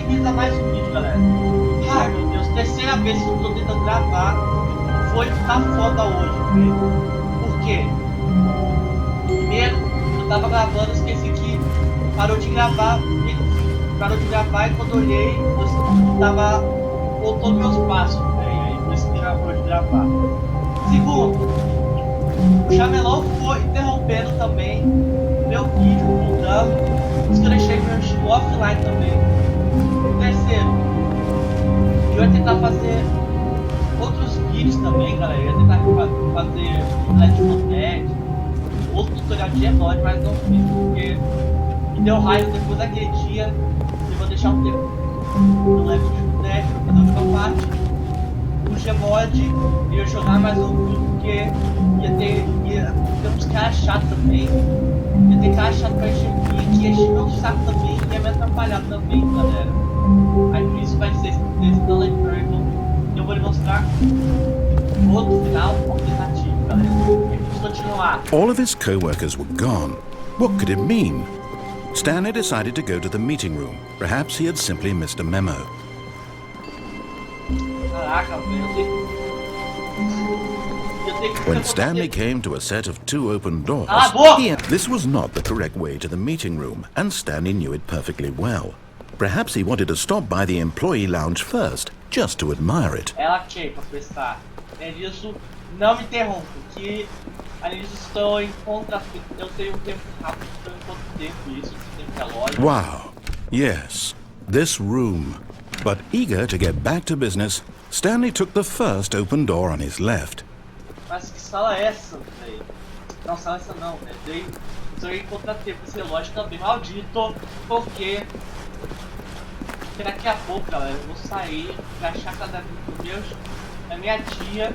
bem-vindos a mais um vídeo, galera. Ai meu Deus, terceira vez que eu tô tentando gravar. Foi tá foda hoje, velho. Por quê? Primeiro, eu tava gravando, esqueci que parou de gravar. Parou de gravar e quando eu olhei, eu tava voltando meus passos, velho. Aí por isso que parou de gravar. Segundo, o Chamelão foi interrompendo também meu vídeo, voltando. Por isso que eu deixei meu estilo offline também. Terceiro, eu ia tentar fazer outros vídeos também, galera. Eu ia tentar fazer outro tutorial de G9, mas não fiz porque me deu raiva depois daquele dia. Eu vou deixar um tempo no level de Deixe pra fazer outra parte. O Gmod eu ia jogar mais um vídeo porque ia ter uns caras chatos também. Ia ter cara chato pra encher que ia encher meu saco também e ia me atrapalhar também, galera. Aí por isso vai ser esse Stanley Parable. Eu vou lhe mostrar outro final alternativo, galera. Vamos continuar. All of his co-workers were gone. What could it mean? Stanley decided to go to the meeting room. Perhaps he had simply missed a memo. Caraca, velho. When Stanley came to a set of two open doors, this was not the correct way to the meeting room, and Stanley knew it perfectly well. Perhaps he wanted to stop by the employee lounge first, just to admire it. Ela pra prestar. É disso, não me interrompa, que além disso estou em contra. Eu tenho um tempo rápido, estou em quanto tempo isso, tem que é lógico. Wow, yes, this room. But eager to get back to business, Stanley took the first open door on his left. Mas que sala é essa, velho? Não, sala é essa não, velho. Estou em contratempo, esse relógio também maldito, porque daqui a pouco, galera, eu vou sair pra chácara da minha tia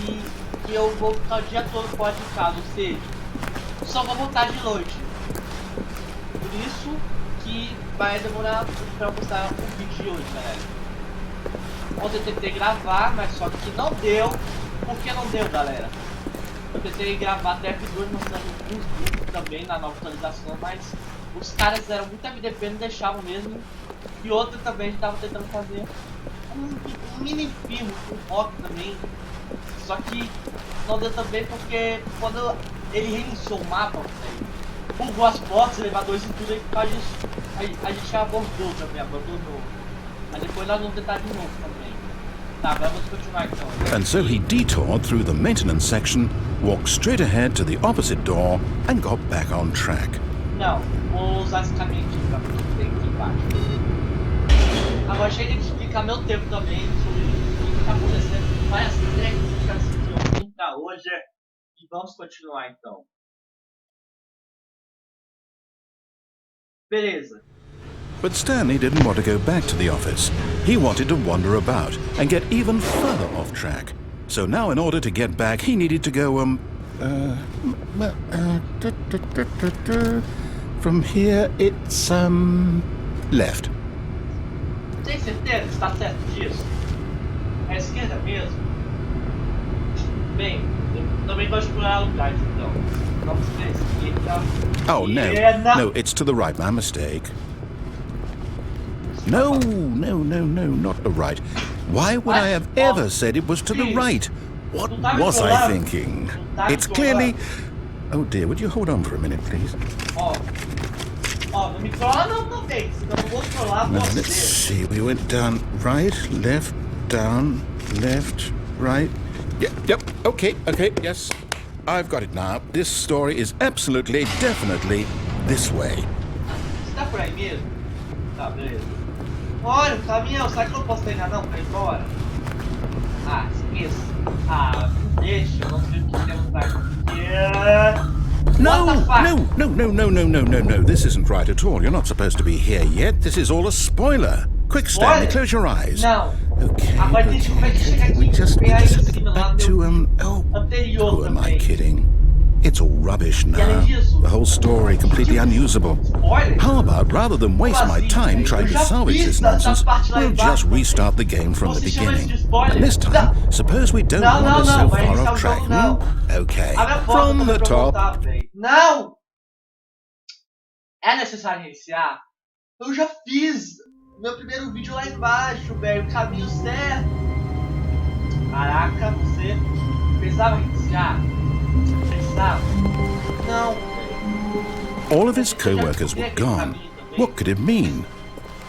e eu vou ficar o dia todo fora de casa, ou seja, só vou voltar de noite. Por isso que vai demorar pra eu postar o vídeo de hoje, galera. Ontem eu tentei gravar, mas só que não deu. Por que não deu, galera? Eu tentei gravar até F2 mostrando alguns vídeos também na nova atualização, mas os caras eram muito MDP, não deixavam mesmo. E outra também, a gente tava tentando fazer um mini filme com rock também. Só que não deu também porque quando ele reiniciou o mapa, bugou as portas, elevadores e tudo, aí por causa disso a gente abordou também, abandonou. Mas depois nós vamos tentar de novo também. Tá, vamos continuar então. And so he detoured through the maintenance section, walked straight ahead to the opposite door, and got back on track. Não, vou usar esse caminho aqui pra ver aqui embaixo. Agora chega de explicar meu tempo também sobre o que tá acontecendo. Várias técnicas que eu vim pra hoje. E vamos continuar então. Beleza. But Stanley didn't want to go back to the office. He wanted to wander about and get even further off track. So now in order to get back, he needed to go, from here it's, left. Tem certeza que está certo disso? É a esquerda mesmo? Bem, eu também gosto de procurar lugares, então. Vamos ver a esquerda. Oh, no, it's to the right, my mistake. No, not the right. Why would I have ever said it was to the right? What was I thinking? It's clearly... Oh dear, would you hold on for a minute, please? Não me trola não também, senão eu vou trollar você. Now, let's see, we went down, right, left, right. Yep, okay, yes. I've got it now. This story is absolutely, definitely this way. Você tá por aí mesmo? Tá, beleza. Olha, o caminhão, será que eu não posso treinar não pra ir embora? Ah, esqueça. Ah, deixa, eu não sei o que temos aqui. No, this isn't right at all. You're not supposed to be here yet. This is all a spoiler. Quick, Stanley, close your eyes. Não. Okay, Agora a gente vai chegar aqui we just e aí have to em get cima lá back to, anterior who am I também. kidding? It's all rubbish now. The whole story completely unusable. How about, rather than waste my time trying to salvage this nonsense, we'll just restart the game from the beginning. And this time, suppose we don't wander so far off track, Okay, from the top. Não! É necessário iniciar? Eu já fiz meu primeiro vídeo lá embaixo, velho. Caminho certo. Caraca, você pensava em iniciar? Pensava? Não, velho. All of his co-workers were gone. What could it mean?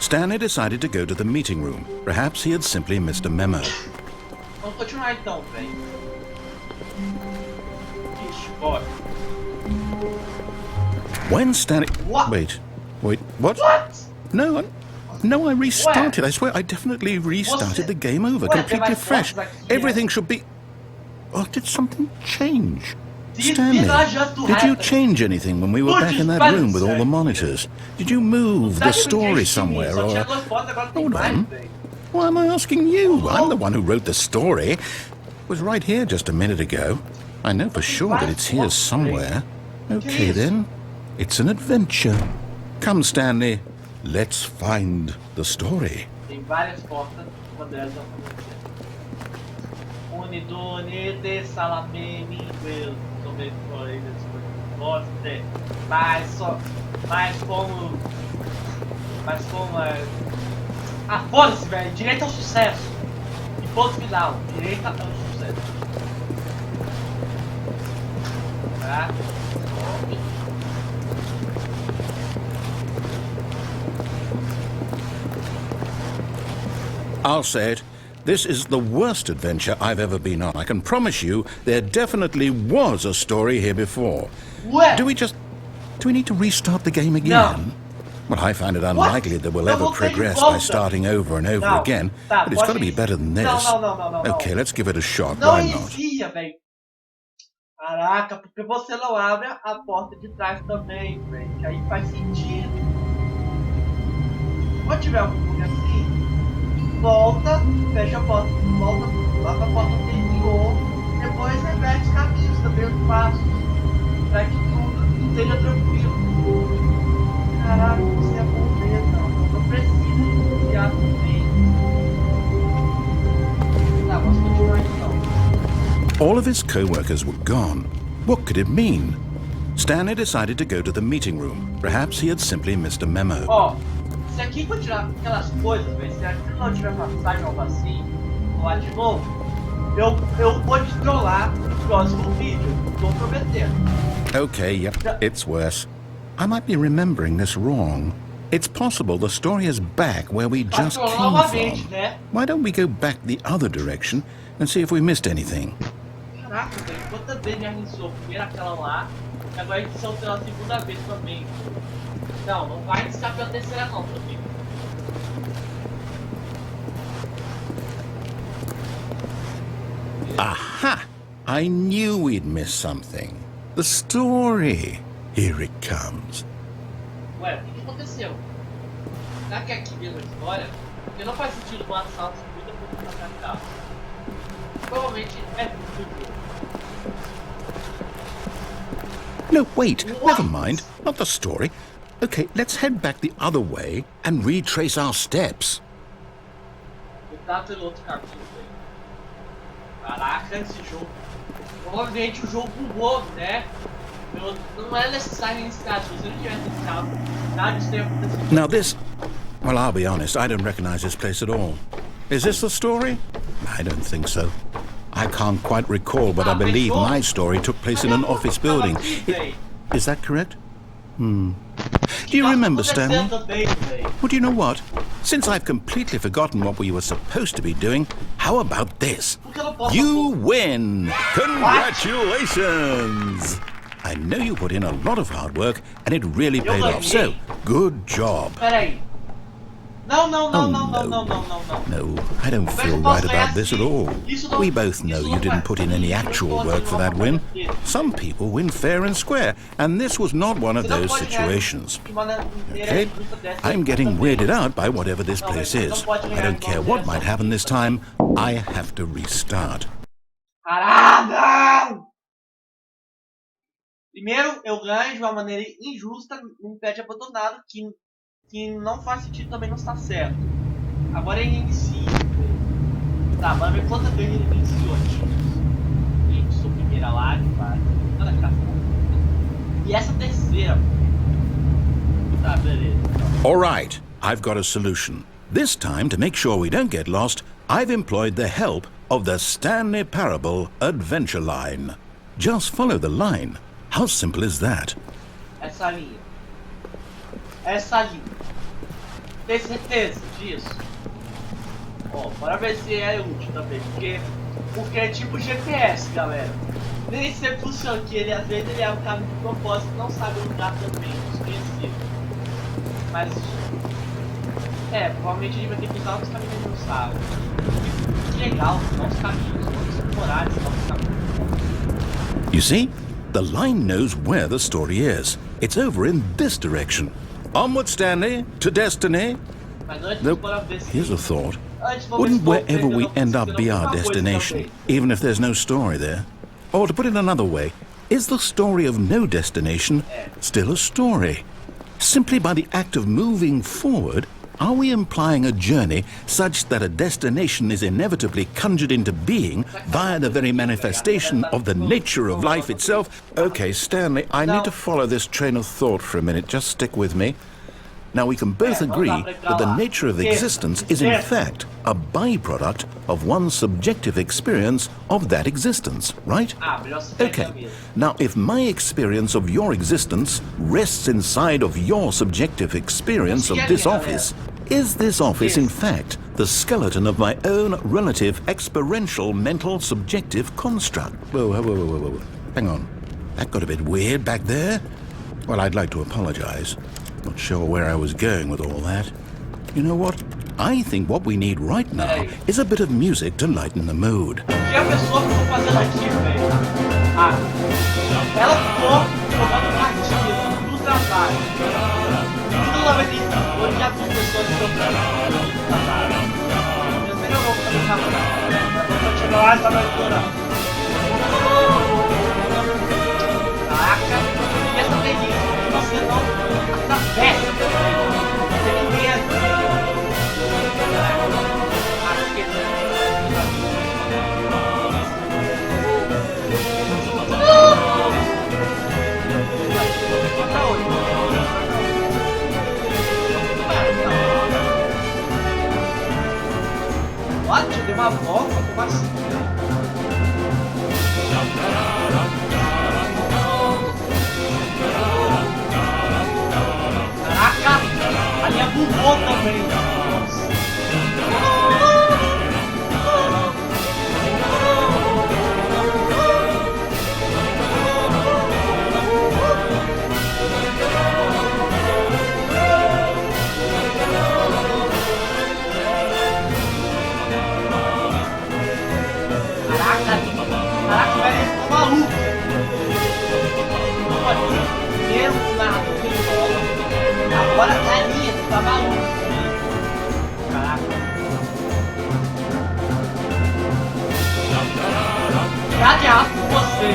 Stanley decided to go to the meeting room. Perhaps he had simply missed a memo. Vamos continuar então, velho. Ixi, bora. When Stanley... What? Wait, what? What? No, I restarted. I swear, I definitely restarted the game over, completely fresh. Everything should be... Oh, did something change? Stanley, did you change anything when we were back in that room with all the monitors? Did you move the story somewhere, or... Hold on. Why am I asking you? I'm the one who wrote the story. It was right here just a minute ago. I know for sure that it's here somewhere. Okay, then. It's an adventure. Come, Stanley. Let's find the story. Tem várias portas, uma delas é o Unidone de Salamene, sobre Floridas, você, mas como ah, foda-se, velho, direito ao sucesso, e ponto final, direito ao sucesso, tá? I'll say it. This is the worst adventure I've ever been on. I can promise you there definitely was a story here before. What? Do we need to restart the game again? No. Well, I find it unlikely that we'll ever progress by starting over and over again. But it's got to be better than this. No. Okay, let's give it a shot. Não Why not? inicia, velho. Caraca, porque você não abre a porta de trás também, velho. Que aí faz sentido. Quando tiver algum lugar assim, volta, fecha a porta, volta lá pra porta anterior, depois repete os caminhos também, os passos, pra que tudo esteja tranquilo. Caraca, você é bom mesmo, não precisa iniciar também. Tá, vamos continuar então. All of his co-workers were gone. What could it mean? Stanley decided to go to the meeting room. Perhaps he had simply missed a memo. Ó, se aqui for tirar aquelas coisas, velho, se aqui não tiver passagem ou algo assim, lá de novo, eu vou destrollar no próximo vídeo, tô prometendo. Okay, yep, it's worse. I might be remembering this wrong. It's possible the story is back where we just came from. Né? Why don't we go back the other direction and see if we missed anything? Caraca, velho, quantas vezes já iniciou primeiro aquela lá, e agora iniciou pela segunda vez também. Não vai iniciar pela terceira não, meu amigo. Aha! I knew we'd missed something. The story. Here it comes. Ué, o que aconteceu? Será que é aqui mesmo a história? Porque não faz sentido uma sala segunda por uma capital. Provavelmente é tudo. No, wait. Never mind. Not the story. Okay, let's head back the other way and retrace our steps. Voltar pelo outro caminho, velho. Caraca, esse jogo. Provavelmente o jogo bugou, né? Não é necessário iniciar, se você não tivesse iniciado, nada disso teria acontecido. Now this... Well, I'll be honest, I don't recognize this place at all. Is this the story? I don't think so. I can't quite recall, but I believe my story took place in an office building. Is that correct? Do you remember, Stanley? Well, do you know what? Since I've completely forgotten what we were supposed to be doing, how about this? You win! Congratulations! I know you put in a lot of hard work, and it really paid off, so good job. Peraí. No, No, I don't feel right about this at all. We both know you didn't put in any actual work for that win. Some people win fair and square, and this was not one of those situations. Okay? I'm getting weirded out by whatever this place is. I don't care what might happen this time. I have to restart. Caralho! Primeiro, eu ganho de uma maneira injusta num pet abandonado que não faz sentido, também não está certo. Agora ele inicia. Tá, bora ver quantas vezes ele iniciou aqui. Ele iniciou a primeira lá, claro. Olha cá. E essa terceira. Tá, beleza. All right, I've got a solution. This time, to make sure we don't get lost, I've employed the help of the Stanley Parable Adventure Line. Just follow the line. How simple is that? Essa linha. Essa linha. Tem certeza disso? Ó, bora ver se é útil também, porque é tipo GPS, galera. Nem sempre funciona aqui, ele às vezes ele é um caminho de propósito, não sabe o lugar também, desconhecido. Mas, provavelmente a gente vai ter que usar os caminhos que a gente não sabe. Que legal, novos caminhos, vamos explorar esses novos caminhos. You see? The line knows where the story is. It's over in this direction. Onward, Stanley, to destiny. Though, here's a thought. Wouldn't wherever we end up be our destination, even if there's no story there? Or to put it another way, is the story of no destination still a story? Simply by the act of moving forward, are we implying a journey such that a destination is inevitably conjured into being via the very manifestation of the nature of life itself? Okay, Stanley, I need to follow this train of thought for a minute. Just stick with me. Now, we can both agree that the nature of existence is in fact a byproduct of one's subjective experience of that existence, right? Okay, now if my experience of your existence rests inside of your subjective experience of this office, is this office in fact the skeleton of my own relative experiential mental subjective construct? Whoa. Hang on. That got a bit weird back there. Well, I'd like to apologize. Not sure where I was going with all that. You know what? I think what we need right now is a bit of music to lighten the mood. Ela ficou jogando partidas do trabalho. Tudo 95, hoje já vi pessoas jogando do trabalho. Eu sei que eu vou ficar no trabalho. Eu vou chegar lá e estava estourando. Caraca, e essa delícia, você não atravessa, você nem tem a vida. What? Deu uma volta? Como assim? Caraca! A linha bugou também. Nossa. Caraca, velho, eles estão malucos. Olha, mesmo na bola. Agora a linha tá maluca. Caraca. Cadê a você?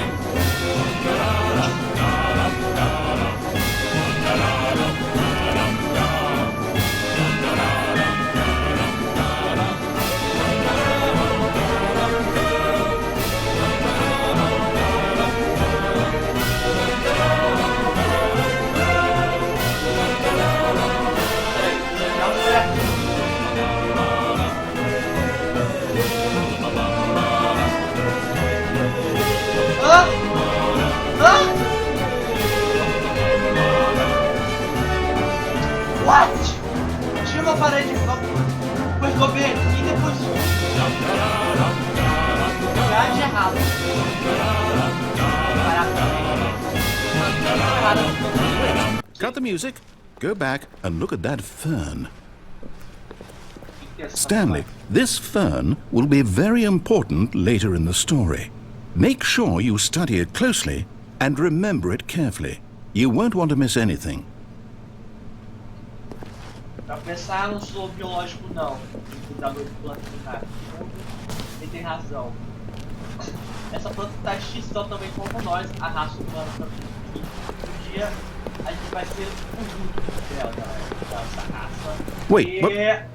What? Tinha uma parede depois vou ver aqui e depois viagem errada. Cut the music, go back and look at that fern. Stanley, this fern will be very important later in the story. Make sure you study it closely and remember it carefully. You won't want to miss anything. Pra pensar, não sou biológico não, cuidador de planta primária. Ele tem razão. Essa planta está em extinção também como nós, a raça humana também. Um dia a gente vai ser o único dela, dessa raça. Wait,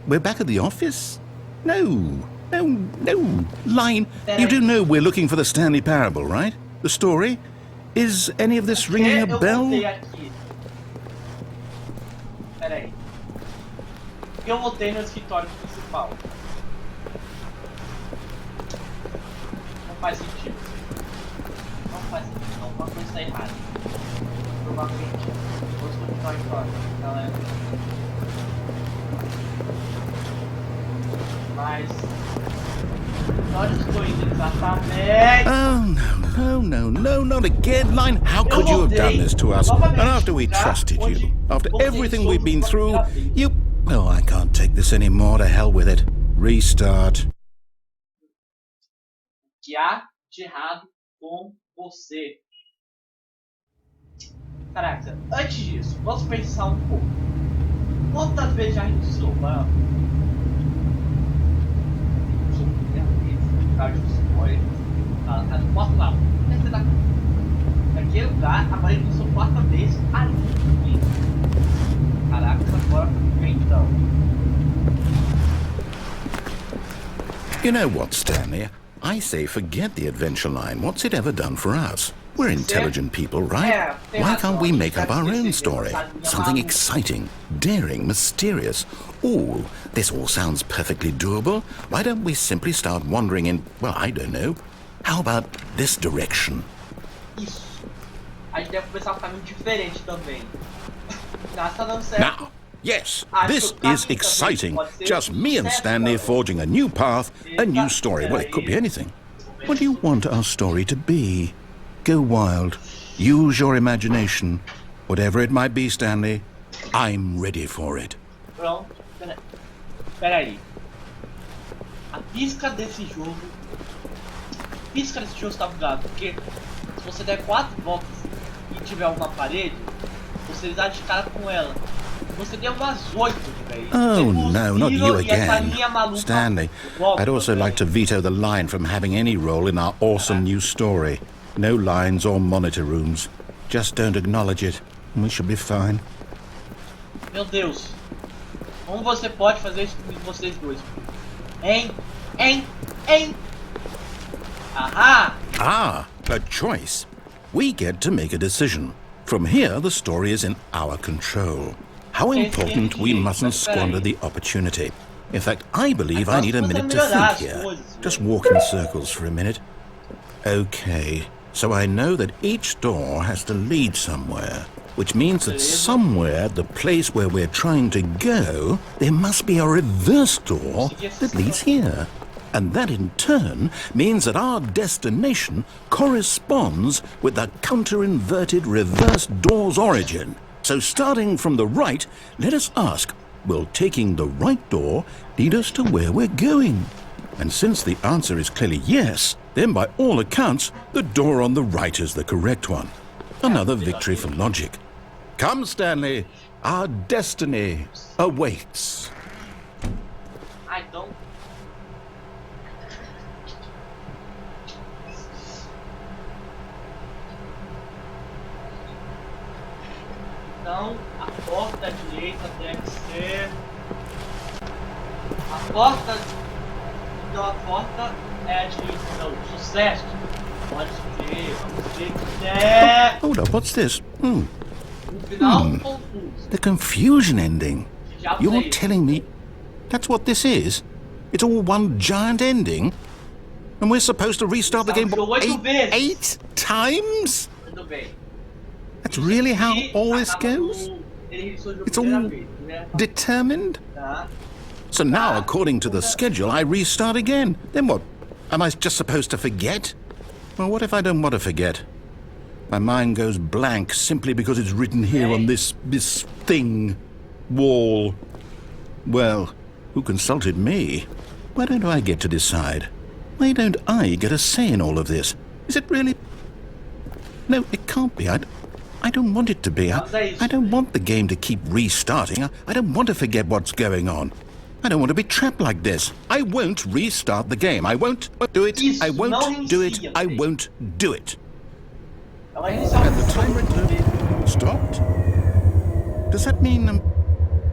we're back at the office? No. Line, you do know we're looking for the Stanley Parable, right? The story? Is any of this ringing a bell? Peraí. que eu voltei no escritório principal. Não faz sentido. Não faz sentido. Alguma coisa está errada. Provavelmente. Vamos continuar em fora, galera. Mas... onde estou indo exatamente? Oh, no, not again, Line. How could you have done this to us? And after we trusted you, after everything we've been through, you... Oh, I can't take this anymore. To hell with it. Restart. O que há de errado com você? Caraca, antes disso, vamos pensar um pouco. Quantas vezes já reiniciou? Mano? Reiniciou a primeira vez, por causa de spoiler. Tá de porta lá. Naquele lugar, agora reiniciou a quarta vez ali. Caraca, agora então. You know what, Stanley? I say forget the adventure line. What's it ever done for us? We're intelligent people, right? Why can't we make up our own story? Something exciting, daring, mysterious. Ooh, this all sounds perfectly doable. Why don't we simply start wandering in, well, I don't know. How about this direction? Isso. A gente deve começar um caminho diferente também. Tá dando certo. Now, yes, this is exciting. Just me and Stanley forging a new path, a new story. Well, it could be anything. What do you want our story to be? Go wild. Use your imagination. Whatever it might be, Stanley, I'm ready for it. Pronto. Peraí. A pisca desse jogo está bugada, porque se você der 4 voltas e tiver uma parede, você dá de cara com ela. Você deu umas 8, velho. Oh, no, not you again. Stanley, I'd also like to veto the line from having any role in our awesome new story. No lines or monitor rooms. Just don't acknowledge it, and we should be fine. Meu Deus. Como você pode fazer isso com vocês dois? Hein? Aha! Ah, a choice. We get to make a decision. From here, the story is in our control. How important we mustn't squander the opportunity. In fact, I believe I need a minute to think here. Just walk in circles for a minute. Okay, so I know that each door has to lead somewhere, which means that somewhere, the place where we're trying to go, there must be a reverse door that leads here. And that in turn means that our destination corresponds with the counter-inverted reverse door's origin. So starting from the right, let us ask, will taking the right door lead us to where we're going? And since the answer is clearly yes, then by all accounts, the door on the right is the correct one. Another victory for logic. Come, Stanley, our destiny awaits. I don't. Então, a porta direita deve ser... A porta... Então, a porta é a direita. Então, sucesso. Pode ser, vamos ver que é... Hold up, what's this? Um final confuso. The confusion ending. You're telling me that's what this is? It's all one giant ending? And we're supposed to restart the game eight times? Muito bem. That's really how all this goes? It's all determined? So now, according to the schedule, I restart again. Then what? Am I just supposed to forget? Well, what if I don't want to forget? My mind goes blank simply because it's written here on this thing, wall. Well, who consulted me? Why don't I get to decide? Why don't I get a say in all of this? Is it really... No, it can't be. I don't want it to be. I don't want the game to keep restarting. I don't want to forget what's going on. I don't want to be trapped like this. I won't restart the game. I won't do it. I won't do it. I won't do it. And the timer stopped? Does that mean,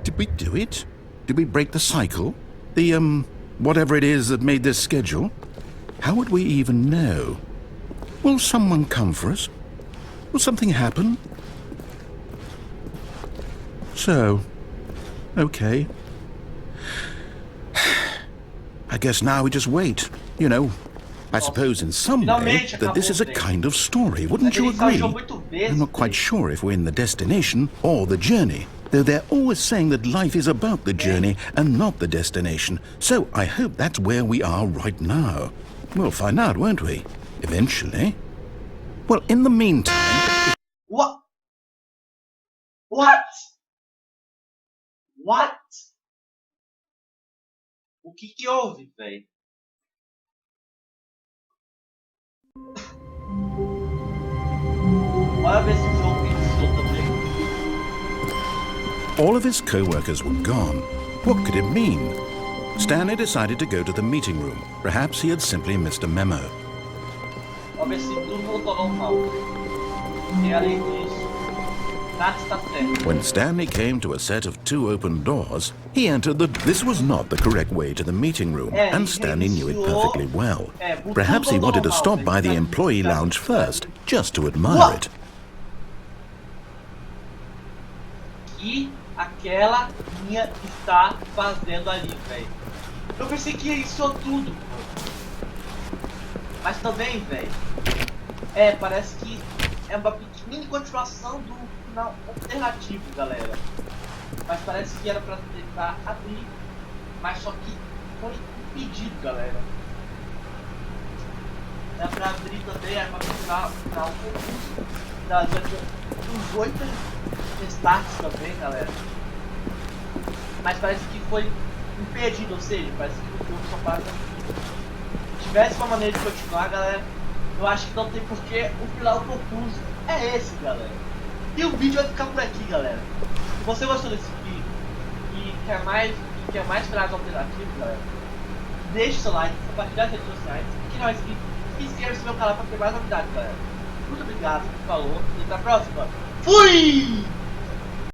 did we do it? Did we break the cycle? The, whatever it is that made this schedule? How would we even know? Will someone come for us? Will something happen? So, okay. I guess now we just wait. You know, I suppose in some way that this is a kind of story, wouldn't you agree? I'm not quite sure if we're in the destination or the journey, though they're always saying that life is about the journey and not the destination. So I hope that's where we are right now. We'll find out, won't we? Eventually. Well, in the meantime... What? What? What? O que houve, velho? Bora ver se o jogo iniciou também. All of his co-workers were gone. What could it mean? Stanley decided to go to the meeting room. Perhaps he had simply missed a memo. Vamos ver se tudo voltou ao normal. E além disso, nada está certo. When Stanley came to a set of 2 open doors, he entered the... This was not the correct way to the meeting room, and Stanley knew it perfectly well. Perhaps he wanted to stop by the employee lounge first, just to admire it. Que aquela minha está fazendo ali, velho? Eu pensei que isso tudo, mas também, velho, parece que é uma mini continuação do final alternativo, galera. Mas parece que era pra tentar abrir, mas só que foi impedido, galera. Dá pra abrir também, é pra tirar os 8 restarts também, galera. Mas parece que foi impedido, ou seja, parece que o jogo só passa. Se tivesse uma maneira de continuar, galera, eu acho que não tem porquê. O final confuso é esse, galera. E o vídeo vai ficar por aqui, galera. Se você gostou desse vídeo e quer mais finais alternativos, galera, deixe seu like, compartilhe nas redes sociais. E não é inscrito, inscreva-se no meu canal para ter mais novidades, galera. Muito obrigado, falou e até a próxima. Fui!